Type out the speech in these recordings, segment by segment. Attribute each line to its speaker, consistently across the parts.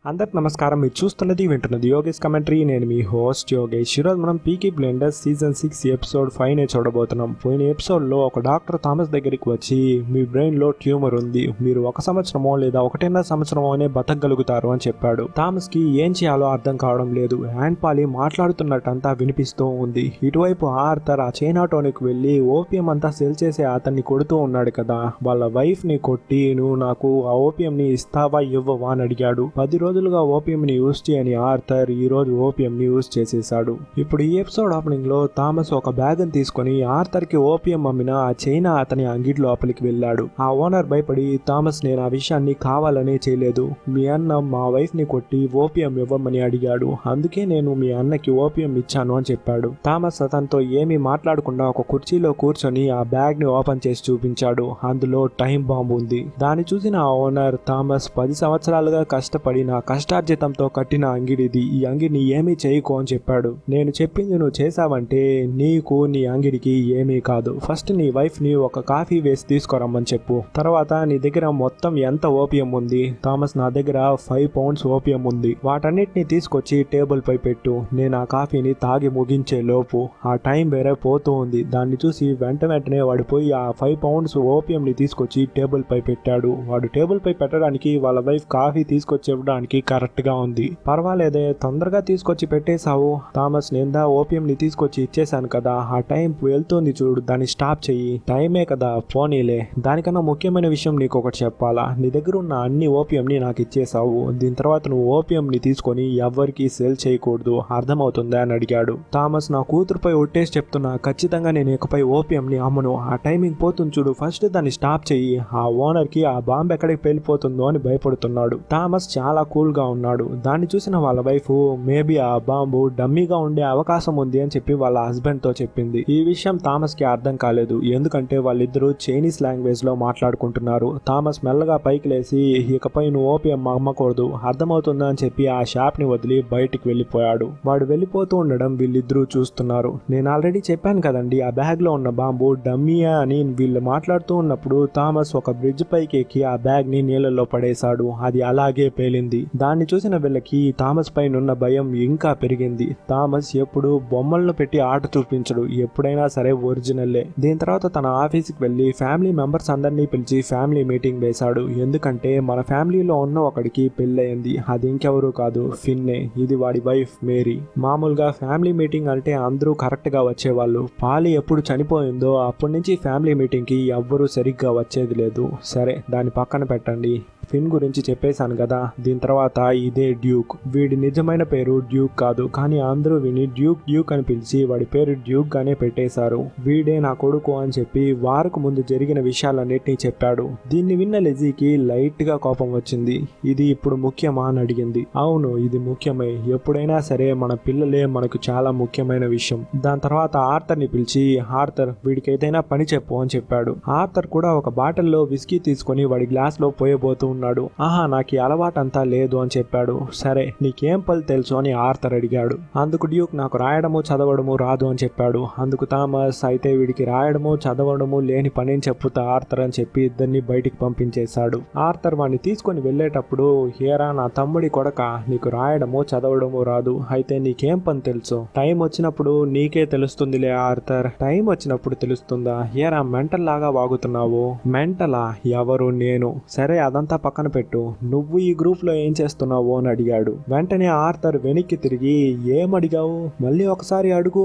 Speaker 1: అందరికి నమస్కారం. మీరు చూస్తున్నది వింటున్నది యోగేష్ కమెంటరీ. నేను మీ హోస్ట్ యోగేష్. ఈరోజు మనం పీకీ బ్లెండర్స్ సీజన్ 6 ఎపిసోడ్ 5 చూడబోతున్నాం. పోయిన ఎపిసోడ్లో ఒక డాక్టర్ థామస్ దగ్గరికి వచ్చి మీ బ్రెయిన్లో ట్యూమర్ ఉంది, మీరు 1 సంవత్సరమో లేదా 1.5 సంవత్సరమోనే బతకగలుగుతారు అని చెప్పాడు. థామస్కి ఏం చేయాలో అర్థం కావడం లేదు. హ్యాండ్ పాలి మాట్లాడుతున్నట్టంతా వినిపిస్తూ ఉంది. ఇటువైపు ఆర్థర్ ఆ చైనాటోనికి వెళ్ళి ఓపియం అంతా సెల్ చేసే అతన్ని కొడుతూ ఉన్నాడు కదా. వాళ్ళ వైఫ్ని కొట్టి నువ్వు నాకు ఆ ఓపియంని ఇస్తావా ఇవ్వవా అని అడిగాడు. 10 రోజులుగా ఓపియంని యూజ్ చేయని ఆర్థర్ ఈ రోజు ఓపియంని యూజ్ చేసేసాడు. ఇప్పుడు ఈ ఎపిసోడ్ ఓపెనింగ్ లో థామస్ ఒక బ్యాగ్ ని తీసుకుని ఆర్థర్ కి ఓపియం అమ్మిన ఆ చైనా అతని అంగిడి లోపలికి వెళ్ళాడు. ఆ ఓనర్ భయపడి, థామస్ నేను ఆ విషయాన్ని కావాలనే చేయలేదు, మీ అన్న మా వైఫ్ ని కొట్టి ఓపియం ఇవ్వమని అడిగాడు, అందుకే నేను మీ అన్నకి ఓపియం ఇచ్చాను అని చెప్పాడు. థామస్ అతనితో ఏమీ మాట్లాడకుండా ఒక కుర్చీలో కూర్చొని ఆ బ్యాగ్ ని ఓపెన్ చేసి చూపించాడు. అందులో టైం బాంబు ఉంది. దాన్ని చూసిన ఆ ఓనర్, థామస్ 10 సంవత్సరాలుగా కష్టపడి నా కష్టార్జితంతో కట్టిన అంగిడిది, ఈ అంగిడిని ఏమీ చేయకు అని చెప్పాడు. నేను చెప్పింది నువ్వు చేసావంటే నీకు నీ అంగిడికి ఏమీ కాదు. ఫస్ట్ నీ వైఫ్ ని ఒక కాఫీ వేసి తీసుకురమ్మని చెప్పు, తర్వాత నీ దగ్గర మొత్తం ఎంత ఓపియం ఉంది. థామస్ నా దగ్గర 5 పౌండ్స్ ఓపియం ఉంది, వాటన్నిటిని తీసుకొచ్చి టేబుల్ పై పెట్టు. నేను ఆ కాఫీని తాగి ముగించే లోపు ఆ టైం వేరే పోతూ ఉంది. దాన్ని చూసి వెంటనే వాడు పోయి ఆ 5 పౌండ్స్ ఓపియం ని తీసుకొచ్చి టేబుల్ పై పెట్టాడు. వాడు టేబుల్ పై పెట్టడానికి వాళ్ళ వైఫ్ కాఫీ తీసుకొచ్చి ఇవ్వడానికి కరెక్ట్ గా ఉంది. పర్వాలేదే, తొందరగా తీసుకొచ్చి పెట్టేశావు. థామస్ నేను ఓపియం ని తీసుకొచ్చి ఇచ్చేసాను కదా, ఆ టైం వెళ్తుంది చూడు, దాన్ని స్టాప్ చెయ్యి. టైమే కదా, పోనీలే. దానికన్నా ముఖ్యమైన విషయం నీకు ఒకటి చెప్పాలా, నీ దగ్గర ఉన్న అన్ని ఓపియం ని నాకు ఇచ్చేసావు. దీని తర్వాత నువ్వు ఓపియం ని తీసుకొని ఎవ్వరికి సేల్ చేయకూడదు, అర్థమవుతుందా అని అడిగాడు. థామస్ నా కూతురుపై ఒట్టేసి చెప్తున్నా, ఖచ్చితంగా నేను ఇకపై ఓపియం ని అమ్మను. ఆ టైమింగ్ పోతుంది చూడు, ఫస్ట్ దాన్ని స్టాప్ చెయ్యి. ఆ ఓనర్ కి ఆ బాంబు ఎక్కడికి వెళ్ళిపోతుందో అని భయపడుతున్నాడు. థామస్ చాలా కూల్ గా ఉన్నాడు. దాన్ని చూసిన వాళ్ళ వైఫ్ మేబీ ఆ బాంబు డమ్మీగా ఉండే అవకాశం ఉంది అని చెప్పి వాళ్ళ హస్బెండ్ తో చెప్పింది. ఈ విషయం థామస్ కి అర్థం కాలేదు, ఎందుకంటే వాళ్ళిద్దరూ చైనీస్ లాంగ్వేజ్ లో మాట్లాడుకుంటున్నారు. థామస్ మెల్లగా పైకి లేసి, ఇకపై నువ్వు ఓపియం అమ్మకూడదు, అర్థమవుతుందా అని చెప్పి ఆ షాప్ ని వదిలి బయటికి వెళ్ళిపోయాడు. వాడు వెళ్ళిపోతూ ఉండడం వీళ్ళిద్దరూ చూస్తున్నారు. నేను ఆల్రెడీ చెప్పాను కదండి, ఆ బ్యాగ్ లో ఉన్న బాంబు డమ్మీయా అని. వీళ్ళు మాట్లాడుతూ ఉన్నప్పుడు థామస్ ఒక బ్రిడ్జ్ పైకి ఎక్కి ఆ బ్యాగ్ ని నీళ్ళలో పడేశాడు. అది అలాగే పేలింది. దాన్ని చూసిన వీళ్ళకి థామస్ పైన భయం ఇంకా పెరిగింది. థామస్ ఎప్పుడు బొమ్మలను పెట్టి ఆట చూపించడు, ఎప్పుడైనా సరే ఒరిజినల్లే. దీని తర్వాత తన ఆఫీస్కి వెళ్ళి ఫ్యామిలీ మెంబర్స్ అందరినీ పిలిచి ఫ్యామిలీ మీటింగ్ వేశాడు. ఎందుకంటే మన ఫ్యామిలీలో ఉన్న ఒకడికి పెళ్ళయింది, అది ఇంకెవరూ కాదు, ఫిన్నే. ఇది వాడి వైఫ్ మేరీ. మామూలుగా ఫ్యామిలీ మీటింగ్ అంటే అందరూ కరెక్ట్ గా వచ్చేవాళ్ళు. పాలి ఎప్పుడు చనిపోయిందో అప్పటి నుంచి ఫ్యామిలీ మీటింగ్ కి ఎవ్వరూ సరిగ్గా వచ్చేది లేదు. సరే దాన్ని పక్కన పెట్టండి, ఫిన్ గురించి చెప్పేశాను కదా. దీని తర్వాత ఇదే డ్యూక్. వీడి నిజమైన పేరు డ్యూక్ కాదు, కానీ అందరూ విని డ్యూక్ అని పిలిచి వాడి పేరు డ్యూక్ గానే పెట్టేశారు. వీడే నా కొడుకు అని చెప్పి వారకు ముందు జరిగిన విషయాలన్నిటినీ చెప్పాడు. దీన్ని విన్న లెజీకి లైట్ గా కోపం వచ్చింది. ఇది ఇప్పుడు ముఖ్యమా అని అడిగింది. అవును, ఇది ముఖ్యమే, ఎప్పుడైనా సరే మన పిల్లలే మనకు చాలా ముఖ్యమైన విషయం. దాని తర్వాత ఆర్థర్ ని పిలిచి, ఆర్థర్ వీడికి ఏదైనా పని చెప్పు అని చెప్పాడు. ఆర్థర్ కూడా ఒక బాటిల్లో విస్కీ తీసుకొని వాడి గ్లాస్ లో పోయబోతూ ఉన్నాడు. ఆహా, నాకు ఈ అలవాటు అంతా లేదు అని చెప్పాడు. సరే నీకేం పని తెలుసు అని ఆర్థర్ అడిగాడు. అందుకు డ్యూక్ నాకు రాయడము చదవడము రాదు అని చెప్పాడు. అందుకు థామస్ అయితే వీడికి రాయడము చదవడము లేని పని అని చెప్పుతా ఆర్థర్ అని చెప్పి ఇద్దరిని బయటికి పంపించేశాడు. ఆర్థర్ వాడిని తీసుకొని వెళ్ళేటప్పుడు, హేరా నా తమ్ముడి కొడక, నీకు రాయడము చదవడము రాదు, అయితే నీకేం పని తెలుసు, టైం వచ్చినప్పుడు నీకే తెలుస్తుందిలే ఆర్థర్, టైం వచ్చినప్పుడు తెలుస్తుందా, హేరా మెంటల్ లాగా వాగుతున్నావు. మెంటలా? ఎవరు? నేను. సరే అదంతా పక్కన పెట్టు, నువ్వు ఈ గ్రూప్ లో ఏం చేస్తున్నావు అని అడిగాడు. వెంటనే ఆర్థర్ వెనక్కి తిరిగి, ఏం అడిగావు, మళ్ళీ ఒకసారి అడుగు.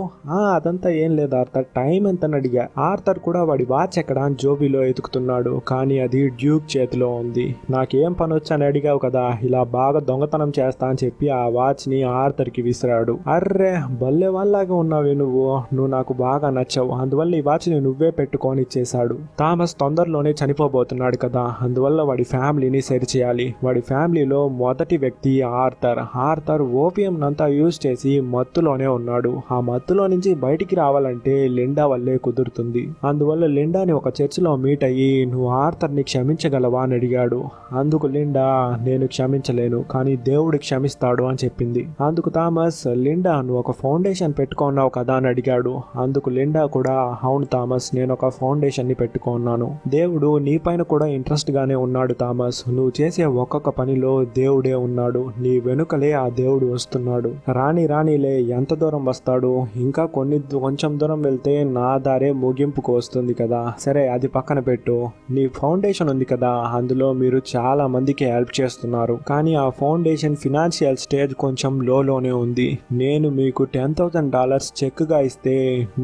Speaker 1: అదంతా ఏం లేదు ఆర్థర్, టైం ఎంత అని అడిగా. ఆర్థర్ కూడా వాడి వాచ్ ఎక్కడ అని జోబీలో ఎతుకుతున్నాడు, కానీ అది డ్యూక్ చేతిలో ఉంది. నాకేం పని వచ్చని అడిగావు కదా, ఇలా బాగా దొంగతనం చేస్తా అని చెప్పి ఆ వాచ్ ని ఆర్థర్ కి విసిరాడు. అర్రే బల్లె వాళ్ళలాగా ఉన్నావే నువ్వు నాకు బాగా నచ్చావు, అందువల్ల ఈ వాచ్ ని నువ్వే పెట్టుకొని ఇచ్చేశాడు. థామస్ తొందరలోనే చనిపోబోతున్నాడు కదా, అందువల్ల వాడి ఫ్యామిలీని సరి చేయాలి. వాడి ఫ్యామిలీలో మొదటి వ్యక్తి ఆర్థర్ ఓపియం నంతా యూజ్ చేసి మత్తులోనే ఉన్నాడు. ఆ మత్తులో నుంచి బయటికి రావాలంటే లిండా వల్లే కుదురుతుంది. అందువల్ల లిండాని ఒక చర్చిలో మీట్ అయ్యి, నువ్వు ఆర్థర్ ని క్షమించగలవా అని అడిగాడు. అందుకు లిండా, నేను క్షమించలేను, కానీ దేవుడు క్షమిస్తాడు అని చెప్పింది. అందుకు థామస్, లిండా నువ్వు ఒక ఫౌండేషన్ పెట్టుకున్నావు కదా అని అడిగాడు. అందుకు లిండా కూడా, అవును థామస్, నేను ఒక ఫౌండేషన్ ని పెట్టుకున్నాను, దేవుడు నీ పైన కూడా ఇంట్రెస్ట్ గానే ఉన్నాడు థామస్, నువ్వు చేసే ఒక్కొక్క పనిలో దేవుడే ఉన్నాడు, నీ వెనుకలే ఆ దేవుడు వస్తున్నాడు. రాణిలే ఎంత దూరం వస్తాడు, ఇంకా కొంచెం దూరం వెళ్తే నా దారే ముగింపుకు వస్తుంది కదా. సరే అది పక్కన పెట్టు, నీ ఫౌండేషన్ ఉంది కదా, అందులో మీరు చాలా మందికి హెల్ప్ చేస్తున్నారు. కానీ ఆ ఫౌండేషన్ ఫినాన్షియల్ స్టేజ్ కొంచెం లోనే ఉంది. నేను మీకు $10,000 చెక్ గా ఇస్తే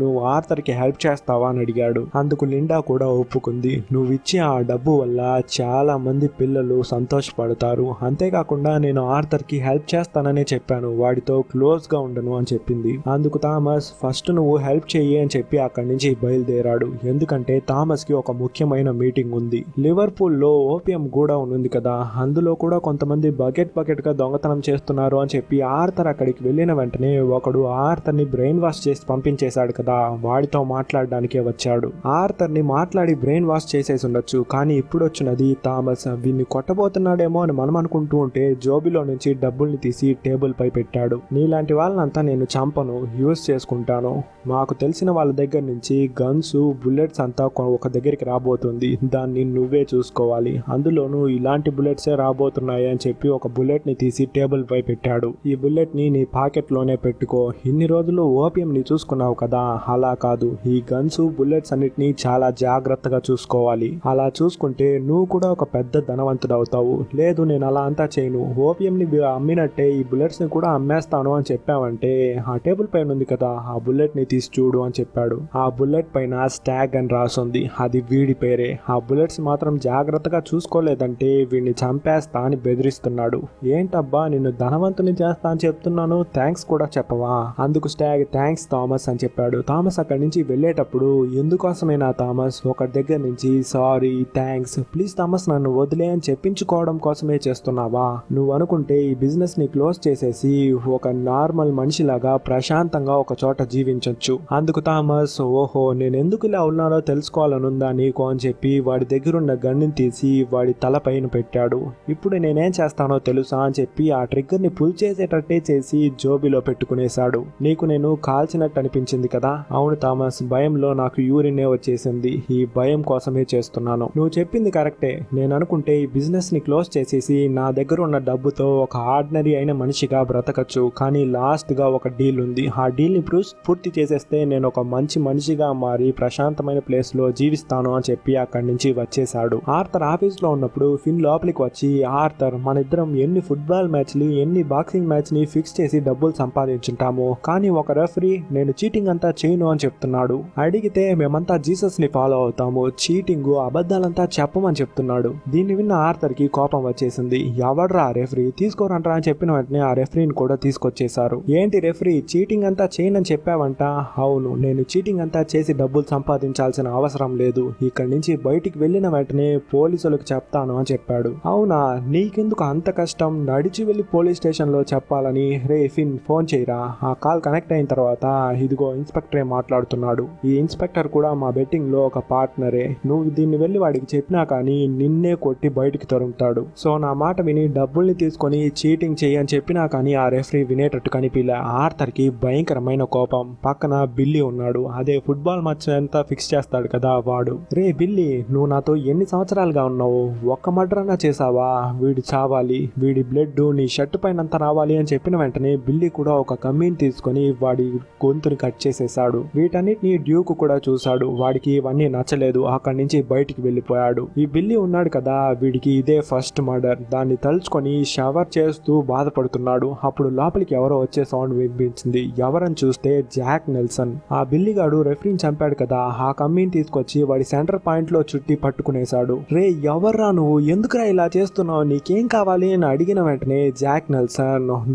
Speaker 1: నువ్వు ఆర్థర్కి హెల్ప్ చేస్తావా అని అడిగాడు. అందుకు లిండా కూడా ఒప్పుకుంది. నువ్వు ఇచ్చే ఆ డబ్బు వల్ల చాలా మంది పిల్లలు సంతోషపడతారు, అంతేకాకుండా నేను ఆర్థర్కి హెల్ప్ చేస్తాననే చెప్పాను, వాడితో క్లోజ్ గా ఉండను అని చెప్పింది. అందుకు థామస్ ఫస్ట్ నువ్వు హెల్ప్ చెయ్యి అని చెప్పి అక్కడి నుంచి బయలుదేరాడు. ఎందుకంటే థామస్ కి ఒక ముఖ్యమైన మీటింగ్ ఉంది. లివర్పూల్ లో ఓపియం కూడా ఉంది కదా, అందులో కూడా కొంతమంది బకెట్ గా దొంగతనం చేస్తున్నారు అని చెప్పి ఆర్థర్ అక్కడికి వెళ్ళిన వెంటనే ఒకడు ఆర్థర్ ని బ్రెయిన్ వాష్ చేసి పంపించేశాడు కదా, వాడితో మాట్లాడడానికే వచ్చాడు. ఆర్థర్ ని మాట్లాడి బ్రెయిన్ వాష్ చేసేసి ఉండొచ్చు, కానీ ఇప్పుడు వచ్చినది థామస్. వీన్ని కొట్టబోతున్నాడేమో అని మనం అనుకుంటూ ఉంటే జోబిలో నుంచి డబ్బుల్ని తీసి టేబుల్ పై పెట్టాడు. నీలాంటి వాళ్ళనంతా నేను చంపను, యూజ్ చేసుకుంటాను. మాకు తెలిసిన వాళ్ళ దగ్గర నుంచి గన్స్ బుల్లెట్స్ అంతా ఒక దగ్గరికి రాబోతుంది, దాన్ని నువ్వే చూసుకోవాలి. అందులోనూ ఇలాంటి బుల్లెట్సే రాబోతున్నాయి అని చెప్పి ఒక బుల్లెట్ ని తీసి టేబుల్ పై పెట్టాడు. ఈ బుల్లెట్ ని నీ పాకెట్ లోనే పెట్టుకో. ఇన్ని రోజులు ఓపియం ని చూసుకున్నావు కదా, అలా కాదు, ఈ గన్స్ బుల్లెట్స్ అన్నిటినీ చాలా జాగ్రత్తగా చూసుకోవాలి. అలా చూసుకుంటే నువ్వు కూడా ఒక పెద్ద ధనవంతుడు అవుతావు. లేదు నేను అలా అంతా చేయను, ఓపియం ని అమ్మినట్టే ఈ బుల్లెట్స్ ని కూడా అమ్మేస్తాను అని చెప్పావంటే ఆ టేబుల్ పైన ఉంది కదా, ఆ బుల్లెట్ ని తీసి చూడు అని చెప్పాడు. ఆ బుల్లెట్ పైన స్టాగ్ అని రాసుంది, అది వీడి పేరే. ఆ బుల్లెట్స్ మాత్రం జాగ్రత్తగా చూసుకోలేదంటే వీడిని చంపేస్తా అని బెదిరిస్తున్నాడు. ఏంటబ్బా నిన్ను ధనవంతుని చేస్తా అని చెప్తున్నాను, థ్యాంక్స్ కూడా చెప్పవా? అందుకు స్టాగ్ థ్యాంక్స్ థామస్ అని చెప్పాడు. థామస్ అక్కడి నుంచి వెళ్ళేటప్పుడు ఎందుకోసమైనా థామస్ ఒకటి దగ్గర నుంచి సారీ థ్యాంక్స్ ప్లీజ్ థామస్ నన్ను వదిలే అని చెప్పించుకోవడం కోసమే చేస్తున్నావా? నువ్వు అనుకుంటే ఈ బిజినెస్ ని క్లోజ్ చేసేసి ఒక నార్మల్ మనిషిలాగా ప్రశాంతంగా ఒక చోట జీవించొచ్చు. అందుకు థామస్ ఓహో నేను ఎందుకు ఇలా ఉన్నానో తెలుసుకోవాలనుందా నీకు అని చెప్పి వాడి దగ్గరున్న గన్నుని తీసి వాడి తల పైన పెట్టాడు. ఇప్పుడు నేనేం చేస్తానో తెలుసా అని చెప్పి ఆ ట్రిగ్గర్ ని పుల్ చేసేటట్టే చేసి జోబిలో పెట్టుకునేశాడు. నీకు నేను కాల్చినట్టు అనిపించింది కదా? అవును థామస్, భయంలో నాకు యూరినే వచ్చేసింది, ఈ భయం కోసమే చేస్తున్నాను. నువ్వు చెప్పింది కరెక్టే, నేను అనుకుంటే ఈ బిజినెస్ ని క్లోజ్ చేసేసి నా దగ్గర ఉన్న డబ్బుతో ఒక ఆర్డినరీ అయిన మనిషిగా బ్రతకచ్చు. కానీ లాస్ట్ గా ఒక డీల్ ఉంది, ఆ డీల్ ని పూర్తి చేసేస్తే నేను ఒక మంచి మనిషిగా మారి ప్రశాంతమైన ప్లేస్ లో జీవిస్తాను అని చెప్పి అక్కడి నుంచి వచ్చేశాడు. ఆర్థర్ ఆఫీస్ లో ఉన్నప్పుడు ఫిన్ లోపలికి వచ్చి ఆర్థర్ మన ఇద్దరం ఎన్ని ఫుట్బాల్ మ్యాచ్లు ఎన్ని బాక్సింగ్ మ్యాచ్ ని ఫిక్స్ చేసి డబ్బులు సంపాదించుంటాము, కానీ ఒక రెఫరీ నేను చీటింగ్ అంతా చేయను అని చెప్తున్నాడు. అడిగితే మేమంతా జీసస్ ని ఫాలో అవుతాము, చీటింగ్ అబద్ధాలంతా చెప్పమని చెప్తున్నాడు. దీన్ని విన్న ఆర్థర్ కి కోపం వచ్చేసింది. ఎవడ్రా రెఫరీ, తీసుకోరంట్రా అని చెప్పిన వెంటనే ఆ రెఫరీని కూడా తీసుకొచ్చేశారు. ఏంటి రెఫరీ చీటింగ్ అంతా చేయనని చెప్పావంట? అవును, నేను చీటింగ్ అంతా చేసి డబ్బులు సంపాదించాల్సిన అవసరం లేదు, ఇక్కడి నుంచి బయటికి వెళ్ళిన వెంటనే పోలీసులకు చెప్తాను అని చెప్పాడు. అవునా, నీకెందుకు అంత కష్టం, నడిచి వెళ్ళి పోలీస్ స్టేషన్ లో చెప్పాలని? రే ఫిన్ ఫోన్ చేయరా. ఆ కాల్ కనెక్ట్ అయిన తర్వాత ఇదిగో ఇన్స్పెక్టరే మాట్లాడుతున్నాడు, ఈ ఇన్స్పెక్టర్ కూడా మా బెట్టింగ్ లో ఒక పార్ట్నరే, నువ్వు దీన్ని వెళ్ళి వాడికి చెప్పినా కానీ నిన్నే కొట్టి బయటికి తరుముతాడు. సో నా మాట విని డబ్బుల్ని తీసుకొని చీటింగ్ చెయ్యి అని చెప్పినా కానీ ఆ రెఫరీ వినేటట్టు కనిపిలే. ఆర్థర్ కి భయంకరమైన కోపం. పక్కన బిల్లీ ఉన్నాడు, అదే ఫుట్బాల్ మ్యాచ్ అంతా ఫిక్స్ చేస్తాడు కదా వాడు. రే బిల్లీ, నువ్వు నాతో ఎన్ని సంవత్సరాలుగా ఉన్నావు, ఒక్క మర్డరన్నా చేసావా? వీడు చావాలి, వీడి బ్లడ్ నీ షర్ట్ పైన అంతా రావాలి అని చెప్పిన వెంటనే బిల్లీ కూడా ఒక కమ్మీని తీసుకొని వాడి గొంతుని కట్ చేసేసాడు. వీటన్నిటిని డ్యూక్ కూడా చూశాడు, వాడికి ఇవన్నీ నచ్చలేదు, అక్కడి నుంచి బయటికి వెళ్ళిపోయాడు. ఈ బిల్లీ ఉన్నాడు కదా, వీడికి ఇదే ఫస్ట్ మర్డర్, దాన్ని తలుచుకొని షవర్ చేస్తూ బాధపడుతున్నాడు. అప్పుడు లోపలికి ఎవరో వచ్చే సౌండ్ వినిపించింది. ఎవరని చూస్తే జాక్ నెల్సన్. ఆ బిల్లిగాడు రెఫరీని చంపాడు కదా, ఆ కమ్మీని తీసుకొచ్చి వాడి సెంటర్ పాయింట్ లో చుట్టి పట్టుకునేశాడు. రే ఎవర్రా నువ్వు, ఎందుకురా ఇలా చేస్తున్నావు, నీకేం కావాలి అని అడిగిన వెంటనే జాక్ నెల్సన్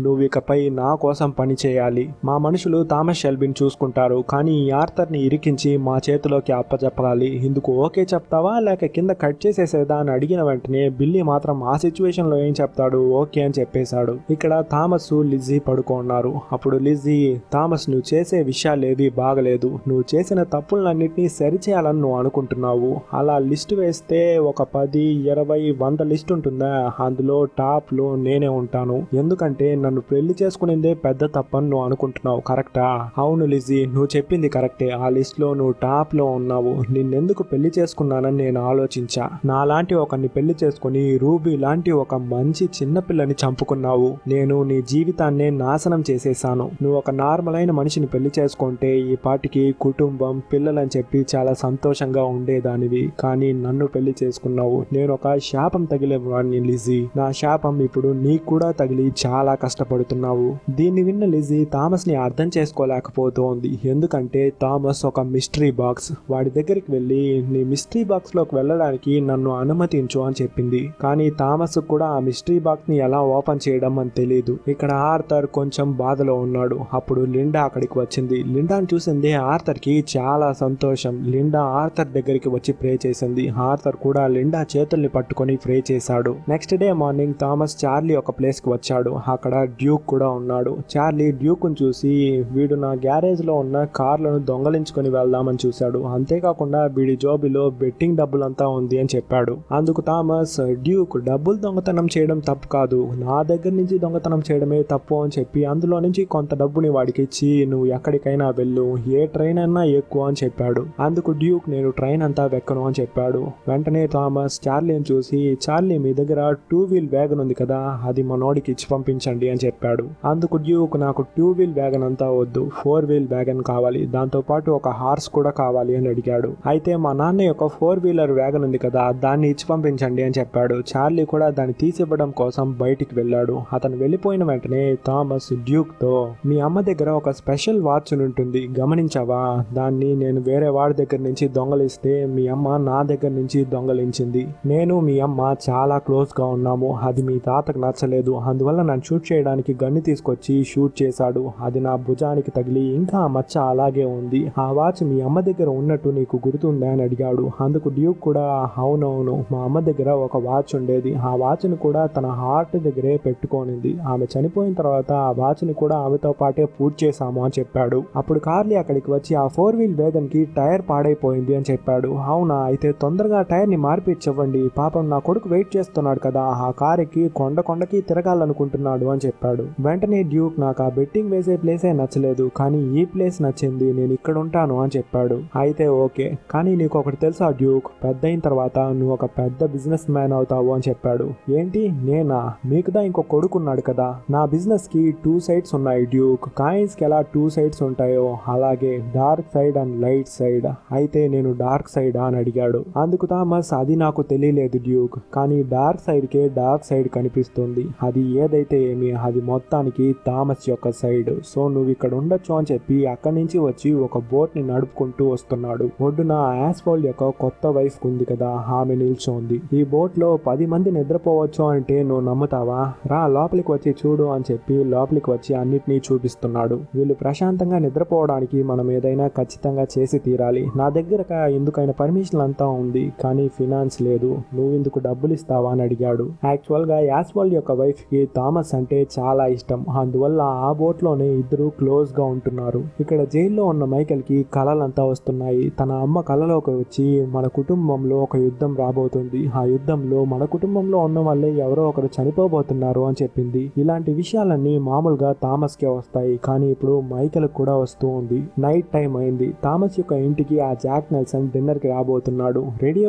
Speaker 1: నువ్వు ఇకపై నా కోసం పని చేయాలి, మా మనుషులు థామస్ షెల్బీని చూసుకుంటారు, కానీ ఈ ఆర్థర్ ని ఇరికించి మా చేతిలోకి అప్పచెప్పాలి, ఇందుకు ఓకే చెప్తావా లేక కింద కట్ చేసేసేదా అని అడిగిన వెంటనే బిల్లీ మాత్రం ఆ సిచ్యువేషన్ లో ఏం చెప్తాడు, ఓకే అని చెప్పేశాడు. ఇక్కడ థామస్ లిజ్జీ పడుకున్నారు. అప్పుడు లిజ్జీ థామస్ నువ్వు చేసే విషయాలేవి బాగలేదు, నువ్వు చేసిన తప్పులన్నింటినీ సరిచేయాలని నువ్వు అనుకుంటున్నావు, అలా లిస్ట్ వేస్తే ఒక 10, 20, 100 లిస్ట్ ఉంటుందా, అందులో టాప్ లో నేనే ఉంటాను, ఎందుకంటే నన్ను పెళ్లి చేసుకునేదే పెద్ద తప్పని నువ్వు అనుకుంటున్నావు, కరెక్టా? అవును లిజ్జీ, నువ్వు చెప్పింది కరెక్టే, ఆ లిస్ట్ లో నువ్వు టాప్ లో ఉన్నావు, నిన్నెందుకు పెళ్లి చేసుకున్నానని నేను ఆలోచించా, నాలాంటి ఒకరిని పెళ్లి పెళ్లి చేసుకుని రూబీ లాంటి ఒక మంచి చిన్నపిల్లని చంపుకున్నావు. నేను నీ జీవితాన్నే నాశనం చేసేసాను. నువ్వు ఒక నార్మల్ అయిన మనిషిని పెళ్లి చేసుకుంటే ఈ పాటికి కుటుంబం పిల్లలని చెప్పి చాలా సంతోషంగా ఉండేదానివి. కానీ నన్ను పెళ్లి చేసుకున్నావు. నేను ఒక శాపం తగిలే వాడిని లిజీ. నా శాపం ఇప్పుడు నీకు కూడా తగిలి చాలా కష్టపడుతున్నావు. దీన్ని విన్న లిజీ థామస్ ని అర్థం చేసుకోలేకపోతోంది. ఎందుకంటే థామస్ ఒక మిస్టరీ బాక్స్. వాడి దగ్గరికి వెళ్ళి నీ మిస్టరీ బాక్స్ లోకి వెళ్ళడానికి నన్ను అనుమతించు అని చెప్పింది. కానీ థామస్ కూడా ఆ మిస్టరీ బాక్స్ ని ఎలా ఓపెన్ చేయడం అని తెలియదు. ఇక్కడ ఆర్థర్ కొంచెం బాధలో ఉన్నాడు. అప్పుడు లిండా అక్కడికి వచ్చింది. లిండాని చూసింది ఆర్థర్ కి చాలా సంతోషం. లిండా ఆర్థర్ దగ్గరికి వచ్చి ప్రే చేసింది. ఆర్థర్ కూడా లిండా చేతుల్ని పట్టుకొని ప్రే చేశాడు. Next day morning Thomas Charlie ఒక ప్లేస్ కి వచ్చాడు. అక్కడ డ్యూక్ కూడా ఉన్నాడు. చార్లీ డ్యూక్ ను చూసి వీడు నా గ్యారేజ్ లో ఉన్న కార్లను దొంగలించుకొని వెళ్దామని చూశాడు. అంతేకాకుండా వీడి జోబిలో బెట్టింగ్ డబ్బులంతా ఉంది అని చెప్పాడు. అందుకు థామస్, డ్యూక్ డబ్బులు దొంగతనం చేయడం తప్పు కాదు, నా దగ్గర నుంచి దొంగతనం చేయడమే తప్పు అని చెప్పి అందులో నుంచి కొంత డబ్బుని వాడికి ఇచ్చి నువ్వు ఎక్కడికైనా వెళ్ళు, ఏ ట్రైన్ అయినా ఎక్కువ అని చెప్పాడు. అందుకు డ్యూక్ నేను ట్రైన్ అంతా వెక్కను అని చెప్పాడు. వెంటనే థామస్ చార్లీని చూసి, చార్లీ మీ దగ్గర 2 వీల్ వ్యాగన్ ఉంది కదా, అది మనోడికి ఇచ్చి పంపించండి అని చెప్పాడు. అందుకు డ్యూక్ నాకు 2 వీల్ వ్యాగన్ అంతా వద్దు, 4 వీల్ వ్యాగన్ కావాలి, దాంతో పాటు ఒక హార్స్ కూడా కావాలి అని అడిగాడు. అయితే మా నాన్న యొక్క 4 వీలర్ వ్యాగన్ ఉంది కదా, దాన్ని ఇచ్చి పంపించండి అని చెప్పాడు. చార్లీ కూడా దాన్ని తీసివ్వడం కోసం బయటికి వెళ్ళాడు. అతను వెళ్ళిపోయిన వెంటనే థామస్ డ్యూక్ తో, మీ అమ్మ దగ్గర ఒక స్పెషల్ వాచ్ ఉంటుంది గమనించావా, దాన్ని నేను వేరే వాడి దగ్గర నుంచి దొంగలిస్తే మీ అమ్మ నా దగ్గర నుంచి దొంగలించింది. నేను మీ అమ్మ చాలా క్లోజ్ గా ఉన్నాము. అది మీ తాతకు నచ్చలేదు. అందువల్ల నన్ను షూట్ చేయడానికి గన్ను తీసుకొచ్చి షూట్ చేశాడు. అది నా భుజానికి తగిలి ఇంకా ఆ మచ్చ అలాగే ఉంది. ఆ వాచ్ మీ అమ్మ దగ్గర ఉన్నట్టు నీకు గుర్తుందా అని అడిగాడు. అందుకు డ్యూక్ కూడా అవునవును, మా అమ్మ దగ్గర ఒక వాచ్ ఉండేది. ఆ వాచ్ ని కూడా తన హార్ట్ దగ్గరే పెట్టుకోనింది. ఆమె చనిపోయిన తర్వాత ఆ వాచ్ ని కూడా ఆమెతో పాటే పూర్తి చేశాము అని చెప్పాడు. అప్పుడు కార్లీ అక్కడికి వచ్చి ఆ 4 వీల్ వేగన్ కి టైర్ పాడైపోయింది అని చెప్పాడు. అవునా, అయితే తొందరగా టైర్ ని మార్పిచ్చివ్వండి, పాపం నా కొడుకు వెయిట్ చేస్తున్నాడు కదా, ఆ కారుకి కొండకి తిరగాలనుకుంటున్నాడు అని చెప్పాడు. వెంటనే డ్యూక్ నాకు ఆ బెట్టింగ్ వేసే ప్లేసే నచ్చలేదు, కానీ ఈ ప్లేస్ నచ్చింది, నేను ఇక్కడ ఉంటాను అని చెప్పాడు. అయితే ఓకే, కానీ నీకు ఒకటి తెలుసా డ్యూక్, పెద్ద అయిన తర్వాత నువ్వు ఒక పెద్ద బిజినెస్ మ్యాన్ అవుతావు అని చెప్పాడు. ఏంటి నేనా, మీకుదా ఇంకో కొడుకున్నాడు కదా, నా బిజినెస్ కి 2 సైడ్స్ ఉన్నాయి డ్యూక్, కాయిన్స్ కి ఎలా 2 సైడ్స్ ఉంటాయో అలాగే dark side and light side, అయితే నేను డార్క్ సైడ్ అని అడిగాడు. అందుకు థామస్, అది నాకు తెలియలేదు డ్యూక్, కానీ డార్క్ సైడ్ కే డార్క్ సైడ్ కనిపిస్తుంది, అది ఏదైతే ఏమి అది మొత్తానికి థామస్ యొక్క సైడ్, సో నువ్వు ఇక్కడ ఉండొచ్చు అని చెప్పి అక్కడి నుంచి వచ్చి ఒక బోట్ ని నడుపుకుంటూ వస్తున్నాడు. ఒడ్డున యాస్పాల్ యొక్క కొత్త వైఫ్ ఉంది కదా, ఆమె నిల్చోంది. ఈ బోట్ లో 10 మంది నిద్రపోవచ్చు అంటే నువ్వు నమ్ముతావా, రా లోపలికి వచ్చి చూడు అని చెప్పి లోపలికి వచ్చి అన్నిటినీ చూపిస్తున్నాడు. వీళ్ళు ప్రశాంతంగా నిద్రపోవడానికి మనం ఏదైనా ఖచ్చితంగా చేసి తీరాలి. నా దగ్గర ఎందుకైనా పర్మిషన్ అంతా ఉంది, కానీ ఫినాన్స్ లేదు, నువ్వు ఇందుకు డబ్బులు ఇస్తావా అని అడిగాడు. యాక్చువల్ గా యాస్పాల్ యొక్క వైఫ్ కి థామస్ అంటే చాలా ఇష్టం. అందువల్ల ఆ బోట్ లోనే ఇద్దరు క్లోజ్ గా ఉంటున్నారు. ఇక్కడ జైల్లో ఉన్న మైకెల్ కి కలలంతా వస్తున్నాయి. తన అమ్మ కలలోకి వచ్చి మన కుటుంబంలో ఒక యుద్ధం రాబోతుంది, ఆ యుద్ధంలో మన కుటుంబంలో ఉన్న వాళ్ళే ఎవరో ఒకరు చనిపోబోతున్నారు అని చెప్పింది. ఇలాంటి విషయాలన్నీ మామూలుగా థామస్ కే వస్తాయి, కానీ ఇప్పుడు మైకెల్ కూడా వస్తూ ఉంది. నైట్ టైం అయింది. థామస్ యొక్క ఇంటికి ఆ జాక్ నెల్సన్ డిన్నర్ కి రాబోతున్నాడు. రెడీ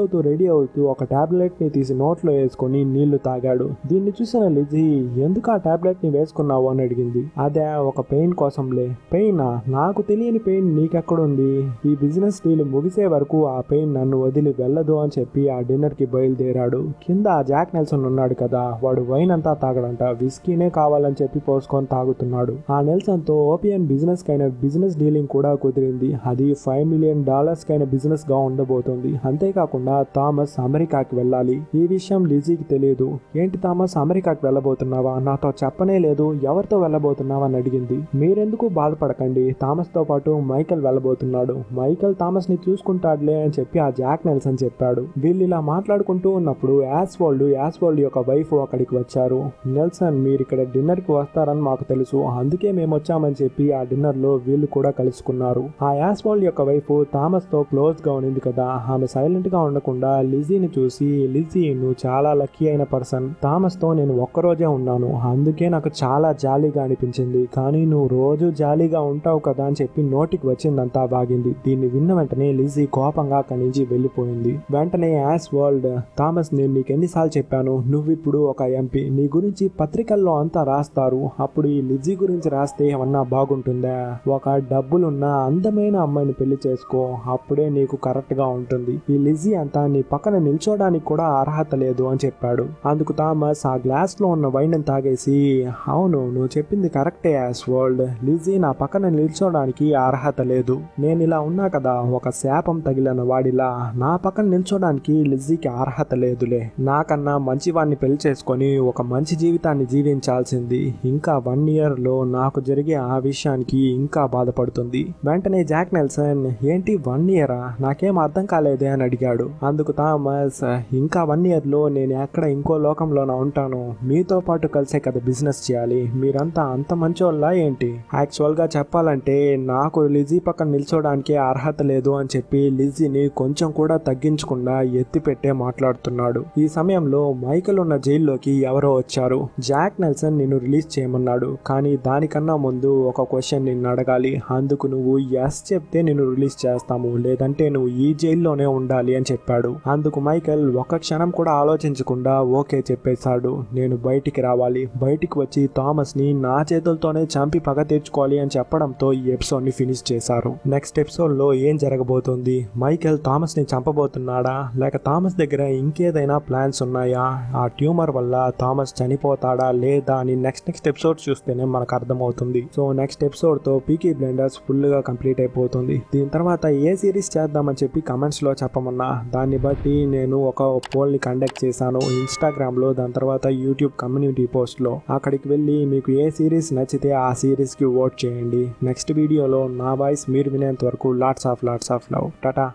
Speaker 1: అవుతూ ఒక టాబ్లెట్ ని తీసి నోట్లో వేసుకొని నీళ్లు తాగాడు. దీన్ని చూసిన లిజీ, ఎందుకు ఆ టాబ్లెట్ ని వేసుకున్నావు అని అడిగింది. అదే ఒక పెయిన్ కోసంలే. పెయినా, నాకు తెలియని పెయిన్ నీకెక్కడుంది, ఈ బిజినెస్ డీల్ ముగిసే వరకు ఆ పెయిన్ నన్ను వదిలి వెళ్ళదు అని చెప్పి ఆ డిన్నర్ కి బయలుదేరాడు. కింద ఆ జాక్ నెల్సన్ ఉన్నాడు కదా, వాడు వైన్ అంతా తాగడంట, విస్కీనే కావాలని చెప్పి పోసుకొని తాగుతున్నాడు. ఆ నెల్సన్ తో ఓపియన్ బిజినెస్ కైనా బిజినెస్ డీలింగ్ కూడా కుదిరింది. అది $5 మిలియన్ కైనా బిజినెస్ గా ఉండబోతుంది. అంతేకాకుండా థామస్ అమెరికాకి వెళ్ళాలి. ఈ విషయం లిజీకి తెలియదు. ఏంటి థామస్ అమెరికాకి వెళ్ళబోతున్నావా, నాతో చెప్పనే లేదు, ఎవరితో వెళ్ళబోతున్నావా అని అడిగింది. మీరెందుకు బాధపడకండి, థామస్ తో పాటు మైకెల్ వెళ్ళబోతున్నాడు, మైకెల్ థామస్ ని చూసుకుంటాడులే అని చెప్పి ఆ జాక్ నెల్సన్ చెప్పాడు. వీళ్ళు ఇలా మాట్లాడుకుంటూ ఉన్నప్పుడు యాస్వాల్డ్ యొక్క వైఫ్ అక్కడికి వచ్చారు. నెల్సన్, మీరు ఇక్కడ డిన్నర్ కి వస్తారని మాకు తెలుసు, అందుకే మేము వచ్చామని చెప్పి ఆ డిన్నర్ లో వీళ్ళు కూడా కలుసుకున్నారు. ఆ యాస్వాల్డ్ యొక్క వైఫ్ థామస్ తో క్లోజ్ గా ఉంది కదా, ఆమె సైలెంట్ గా ఉండకుండా లిజీని చూసి, లిజీ నువ్వు చాలా లక్కీ అయిన పర్సన్, థామస్ తో నేను ఒక్కరోజే ఉన్నాను, అందుకే నాకు చాలా జాలీగా అనిపించింది, కానీ నువ్వు రోజు జాలీగా ఉంటావు కదా అని చెప్పి నోటికి వచ్చిందంతా బాగింది. దీన్ని విన్న వెంటనే లిజీ కోపంగా అక్కడి నుంచి వెళ్ళిపోయింది. వెంటనే యాస్వాల్డ్, థామస్ థామస్, నేను నీకు ఎన్నిసార్లు చెప్పాను, నువ్వు ఇప్పుడు ఒక ఎంపీ, నీ గురించి పత్రికల్లో అంతా రాస్తారు, అప్పుడు ఈ లిజీ గురించి రాస్తే ఏమన్నా బాగుంటుందా? ఒక డబ్బులున్న అందమైన అమ్మాయిని పెళ్లి చేసుకో, అప్పుడే నీకు కరెక్ట్ గా ఉంటుంది. ఈ లిజీ అంతా నీ పక్కన నిల్చోడానికి కూడా అర్హత లేదు అని చెప్పాడు. అందుకు థామస్ ఆ గ్లాస్ లో ఉన్న వైన్ తాగేసి, అవును నువ్వు చెప్పింది కరెక్టే యాస్వోల్డ్, లిజీ నా పక్కన నిల్చోడానికి అర్హత లేదు. నేను ఇలా ఉన్నా కదా ఒక శాపం తగిలిన వాడిలా, నా పక్కన నిల్చోడానికి లిజీకి అర్హత లేదులే. నాకన్నా మంచి వాడిని పెళ్లి చేసుకొని ఒక మంచి జీవితాన్ని జీవించాల్సింది. ఇంకా 1 year లో నాకు జరిగే ఆ విషయానికి ఇంకా బాధపడుతుంది. వెంటనే జాక్ నెల్సన్, ఏంటి 1 year? నాకేం అర్థం కాలేదే అని అడిగాడు. అందుకు థామస్, ఇంకా 1 year లో నేను ఎక్కడ ఇంకో లోకంలోనా ఉంటాను, మీతో పాటు కలిసే కదా బిజినెస్ చేయాలి, మీరంతా అంత మంచోళ్ళ ఏంటి? యాక్చువల్ గా చెప్పాలంటే నాకు లిజీ పక్కన నిల్చోడానికి అర్హత లేదు అని చెప్పి లిజీని కొంచెం కూడా తగ్గించకుండా ఎత్తి పెట్టే మాట్లాడుతున్నాడు. ఈ సమయంలో మైకేల్ ఉన్న జైల్లోకి ఎవరో వచ్చారు. జాక్ నెల్సన్ నిన్ను రిలీజ్ చేయమన్నాడు, కానీ దానికన్నా ముందు ఒక క్వశ్చన్ నిన్ను అడగాలి, అందుకు నువ్వు ఎస్ చెప్తే నిన్ను రిలీజ్ చేస్తాము, లేదంటే నువ్వు ఈ జైల్లోనే ఉండాలి అని చెప్పాడు. అందుకు మైకేల్ ఒక్క క్షణం కూడా ఆలోచించకుండా ఓకే చెప్పేశాడు. నేను బయటికి రావాలి, బయటికి వచ్చి థామస్ ని నా చేతులతోనే చంపి పగ తీర్చుకోవాలి అని చెప్పడంతో ఈ ఎపిసోడ్ ని ఫినిష్ చేశారు. నెక్స్ట్ ఎపిసోడ్ లో ఏం జరగబోతుంది? మైకేల్ థామస్ ని చంపబోతున్నాడా, లేక థామస్ దగ్గర ఇంకేదైనా ప్లాన్స్ ఉన్నాయా? ఆ ట్యూమర్ వల్ల థామస్ చనిపోతాడా లేదా అని నెక్స్ట్ ఎపిసోడ్ చూస్తేనే మనకు అర్థమవుతుంది. సో నెక్స్ట్ ఎపిసోడ్ తో పీకీ బ్లైండర్స్ ఫుల్ గా కంప్లీట్ అయిపోతుంది. దీని తర్వాత ఏ సిరీస్ చేద్దామని చెప్పి కమెంట్స్ లో చెప్పమన్నా, దాన్ని బట్టి నేను ఒక పోల్ ని కండక్ట్ చేశాను ఇన్స్టాగ్రామ్ లో, దాని తర్వాత యూట్యూబ్ కమ్యూనిటీ పోస్ట్ లో. అక్కడికి వెళ్ళి మీకు ఏ సిరీస్ నచ్చితే ఆ సిరీస్ కి ఓట్ చేయండి. నెక్స్ట్ వీడియోలో నా వాయిస్ మీరు వినేంత వరకు లాట్స్ ఆఫ్ లవ్. టాటా.